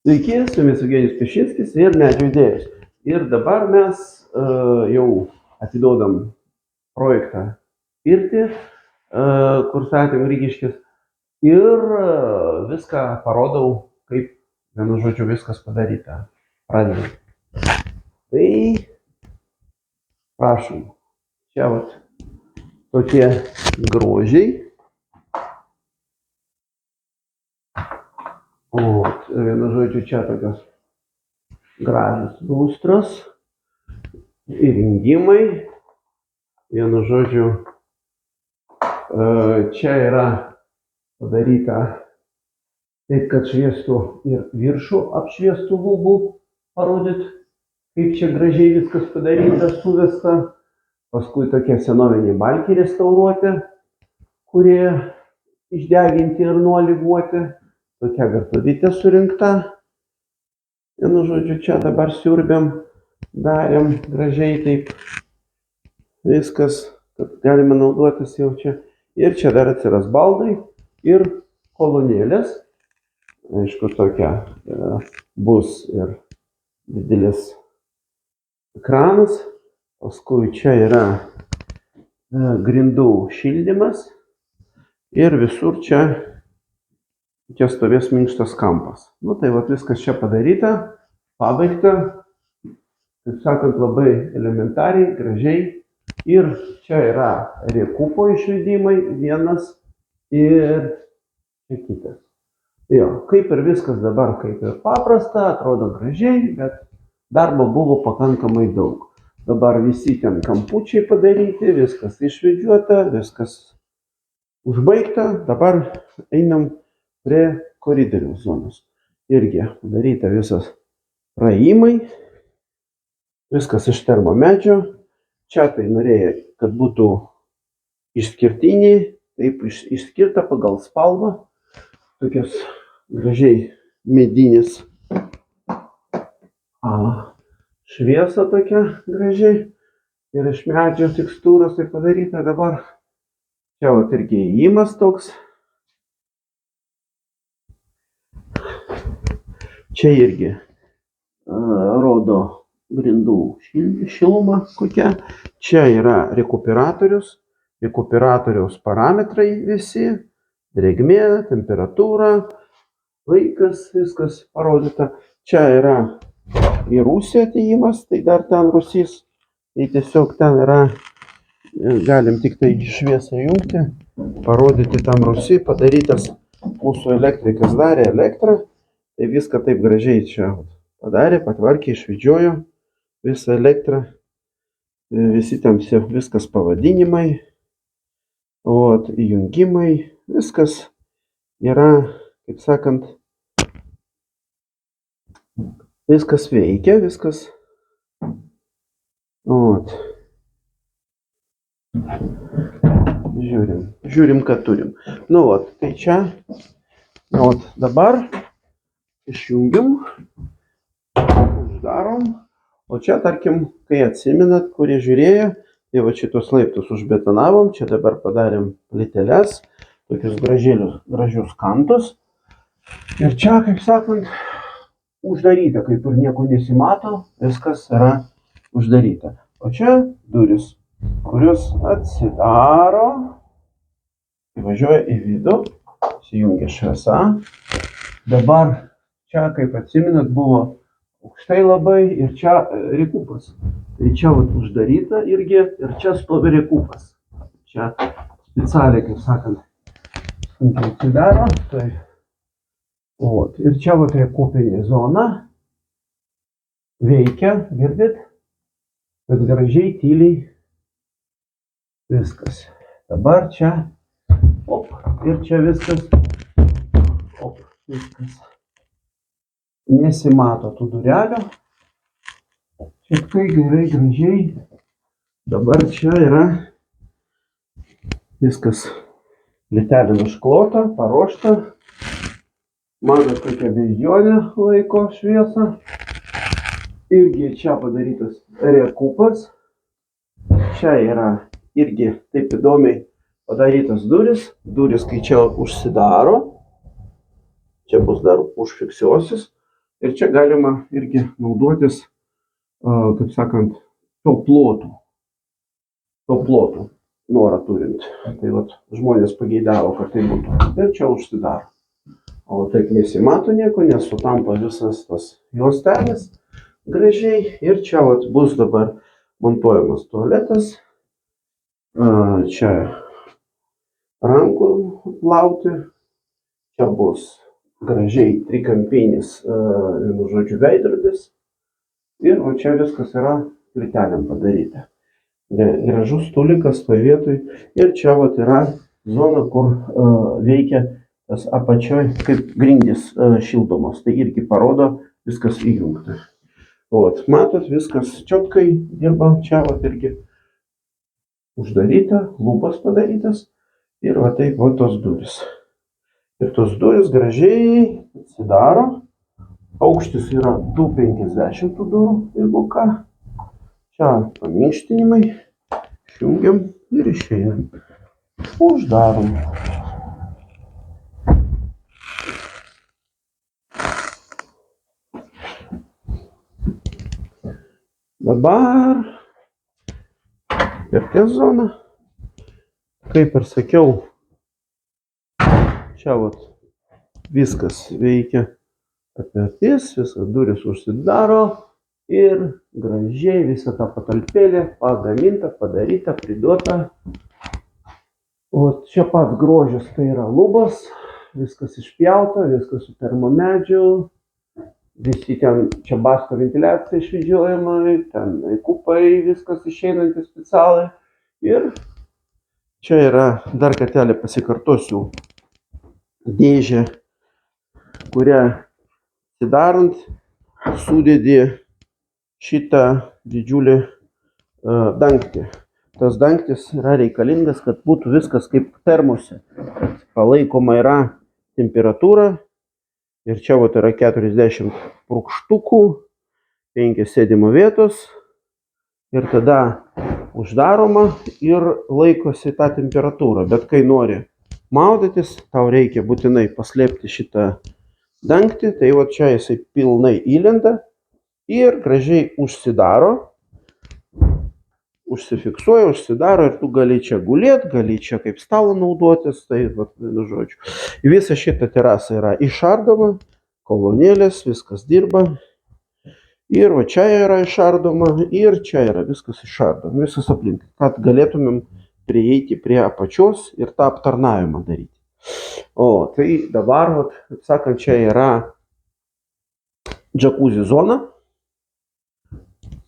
Sveiki, su jumis Eugenijus Pišinskis ir Medžio idėjos. Ir dabar mes jau atiduodam projektą pirtį, kur statėm Rygiškis. Ir viską parodau, kaip, vienu žodžiu, viskas padaryta. Pradedam. Tai, prašom, čia vat tokie grožiai. O, vienu žodžiu, čia tokios gražios lustros, įrengimai. Vienu žodžiu, čia yra padaryta taip, kad šviestų ir viršų apšviestų lubų parodyt, kaip čia gražiai viskas padaryta, suvesta. Paskui tokie senoviniai balkiai restauruoti, kurie išdeginti ir nuolyguoti. Tokia virtuvėtė surinkta. Vienu žodžiu, čia dabar siurbiam, darėm gražiai taip. Viskas, kad galima naudotis jau čia. Ir čia dar atsiras baldai ir kolonėlės. Aišku, tokia bus ir didelis ekranas. Paskui čia yra grindų šildymas. Ir visur čia stovės minkštas kampas. Nu tai vat viskas čia padaryta, pabaigta. Taip sakant, labai elementariai, gražiai. Ir čia yra rekupo išvedimai, vienas ir čia kitas. Jo, kaip ir viskas dabar, kaip ir paprasta, atrodo gražiai, bet darbo buvo pakankamai daug. Dabar visi ten kampučiai padaryti, viskas išvedžiuota, viskas užbaigta. Dabar einam prie koridorių zonos. Irgi padaryta visas praėjimai, viskas iš termomedžio. Čia tai norėjau, kad būtų išskirtiniai, taip išskirta pagal spalvą. Tokios gražiai medinis šviesa tokia gražiai. Ir iš medžio tekstūros tai padaryta dabar. Čia vat irgi įėjimas toks. Čia irgi rodo grindų šilumą kokia. Čia yra rekuperatorius. Rekuperatoriaus parametrai visi. Drėgmė, temperatūra, laikas, viskas parodyta. Čia yra į rūsį atėjimas, tai dar ten rūsys. Tai tiesiog ten yra, galim tik tai šviesą jungti, parodyti tam rūsį, padarytas mūsų elektrikas darė elektrą. Tai viską taip gražiai čia padarė, patvarkė, išvedžiojo visą elektrą, visi ten viskas pavadinimai, įjungimai, viskas yra, kaip sakant, viskas veikia, viskas. Žiūrim, ką turim. Nu, tai čia, dabar išjungiam, uždarom, o čia, tarkim, kai atsimenat, kurie žiūrėjo, tai va šitos laiptus užbetonavom, čia dabar padarėm plyteles, tokius gražius kantus. Ir čia, kaip sakant, uždaryta, kaip ir nieko nesimato, viskas yra uždaryta. O čia duris, kurios atsidaro, įvažiuoja į vidų, įsijungia šviesa. Dabar čia, kaip atsimenat, buvo aukštai labai ir čia rekupas. Tai čia uždaryta irgi ir čia stovi rekupas. Čia specialiai, kaip sakant, sunkiai atsidaro. Ir čia rekupinė zona veikia, girdit, bet gražiai, tyliai viskas. Dabar čia, ir čia viskas, viskas. Nesimato tų durelių. Šiek tiek gerai, gražiai. Dabar čia yra viskas plytelėm išklota, paruošta. Matot, kokia beždžionė laiko šviesą. Irgi čia padarytas rekupas. Čia yra irgi taip įdomiai padarytas duris. Duris, kai čia užsidaro, čia bus dar užfiksuosis. Ir čia galima irgi naudotis, kaip sakant, tuo plotu, norą turint. Tai vat žmonės pageidavo, kad tai būtų. Ir čia užsidaro. O taip nesimato nieko, nes sutampa visas tas juostelis gražiai. Ir čia vat bus dabar montuojamas tualetas. Čia rankų plauti. Čia bus gražiai trikampinis, vienu žodžiu, veidrodis. Ir va čia viskas yra plytelėm padaryta. Gražus stūlikas toj vietoj. Ir čia vat yra zona, kur veikia tas apačioj kaip grindys šildomos. Tai irgi parodo, viskas įjungta. Vat, matot, viskas čiotkai dirba. Čia vat irgi uždaryta, lūpas padarytas. Ir va taip va tos durys. Ir tos durys gražiai atsidaro. Aukštis yra 2,50 tų durų, jeigu ką. Čia paminkštinimai. Išjungiam ir išeinam. Uždarom. Dabar pirties zona. Kaip ir sakiau, čia vat viskas veikia. Pirtis, viskas durys užsidaro ir gražiai visa ta patalpėlė pagaminta, padaryta, priduota. O čia pats grožis, tai yra lubos, viskas išpjauta, viskas su termomedžiu. Visi ten čia basto ventiliacija išvedžiojama, ten kupai, viskas išeinantis specialiai. Ir čia yra, dar kartelį pasikartosiu, dėžė, kurią atidarant sudėdi šitą didžiulį dangtį. Tas dangtis yra reikalingas, kad būtų viskas kaip termose. Palaikoma yra temperatūra. Ir čia vat yra 40 purkštukų, 5 sėdimo vietos. Ir tada uždaroma ir laikosi tą temperatūrą. Bet kai nori maudytis, tau reikia būtinai paslėpti šitą dangtį. Tai vat čia jisai pilnai įlenda ir gražiai užsidaro. Užsifiksuoja, užsidaro ir tu gali čia gulėti, gali čia kaip stalą naudotis, tai vat, vienu žodžiu. Visa šita terasa yra išardoma, kolonėlės, viskas dirba. Ir va čia yra išardoma, ir čia yra viskas išardoma, visas aplink, kad galėtumėm prieiti prie apačios ir tą aptarnavimą daryti. O, tai dabar, vat, kaip sakant, čia yra džakuzi zona.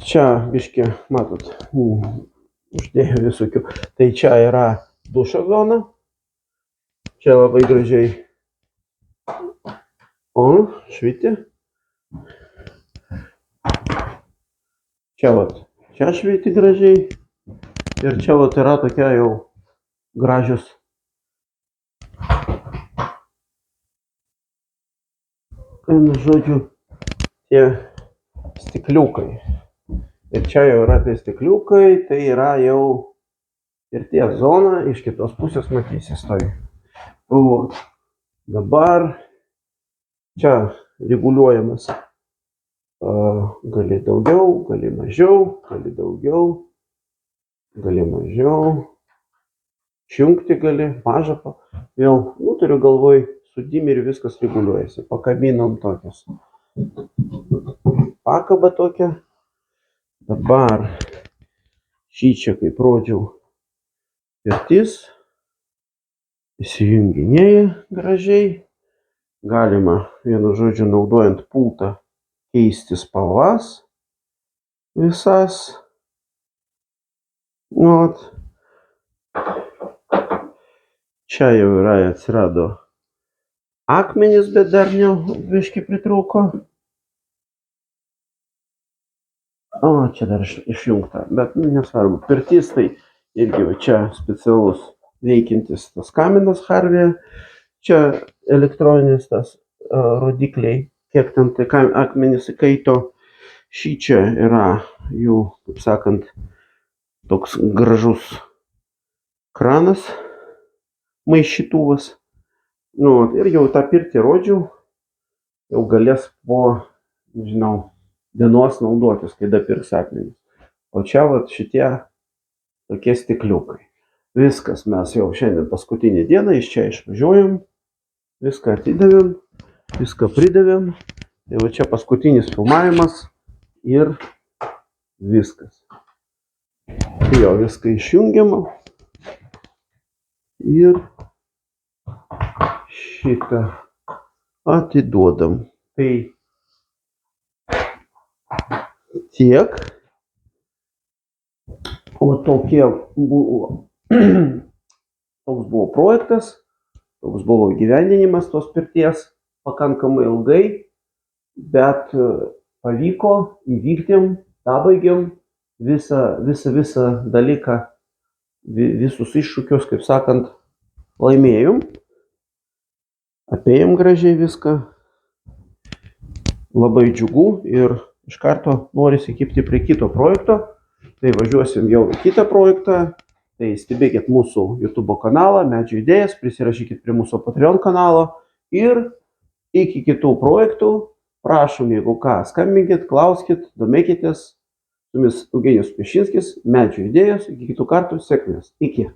Čia, biški, matot, uždėjau visokių. Tai čia yra dušo zona. Čia labai gražiai. O, švyti. Čia vat, čia švyti gražiai. Ir čia vat yra tokia jau gražios. Vienu žodžiu, tie stikliukai. Ir čia jau yra tai stikliukai, tai yra jau pirties zona, iš kitos pusės matysis tai. O dabar čia reguliuojamas. Gali daugiau, gali mažiau, gali daugiau, gali mažiau. Išjungti gali, mažą. Vėl, turiu galvoj, su dimeriu viskas reguliuojasi. Pakabinom tokias. Pakaba tokia. Dabar šį čia, kaip rodžiau, pirtis įsijunginėja gražiai. Galima, vienu žodžiu, naudojant pultą, keisti spalvas visas. Ot. Čia jau yra, atsirado akmenys, bet dar ne biškį pritrūko. O, čia dar išjungta, bet nesvarbu. Pirtis tai irgi va, čia specialus veikiantis tas kaminas Harvija. Čia elektroninis tas rodikliai, kiek ten tai akmenys įkaito. Šį čia yra jų, kaip sakant, toks gražus kranas, maišytuvas. Ir jau tą pirtį rodžiau, jau galės po nežinau, dienos naudotis, kai dapirks akmenis. O čia vat šitie tokie stikliukai. Viskas, mes jau šiandien paskutinį dieną iš čia išvažiuojam, viską atidavėm, viską pridavėm. Tai va čia paskutinis filmavimas ir viskas. Tai jau viską išjungiam ir šitą atiduodam. Tai tiek. O toks buvo projektas, toks buvo įgyvendinimas tos pirties pakankamai ilgai, bet pavyko, įvykdėm, pabaigėm visą dalyką, visus iššūkius, kaip sakant, laimėjom, apėjom gražiai viską, labai džiugu ir iš karto norisi kibti prie kito projekto. Tai važiuosim jau į kitą projektą, tai stebėkit mūsų YouTube kanalą, Medžio idėjas, prisirašykit prie mūsų Patreon kanalo ir iki kitų projektų, prašom, jeigu ką, skambinkit, klauskit, domėkitės. Su jumis Eugenijus Pešinskis, Medžio idėjos, iki kitų kartų, sėkmės, iki.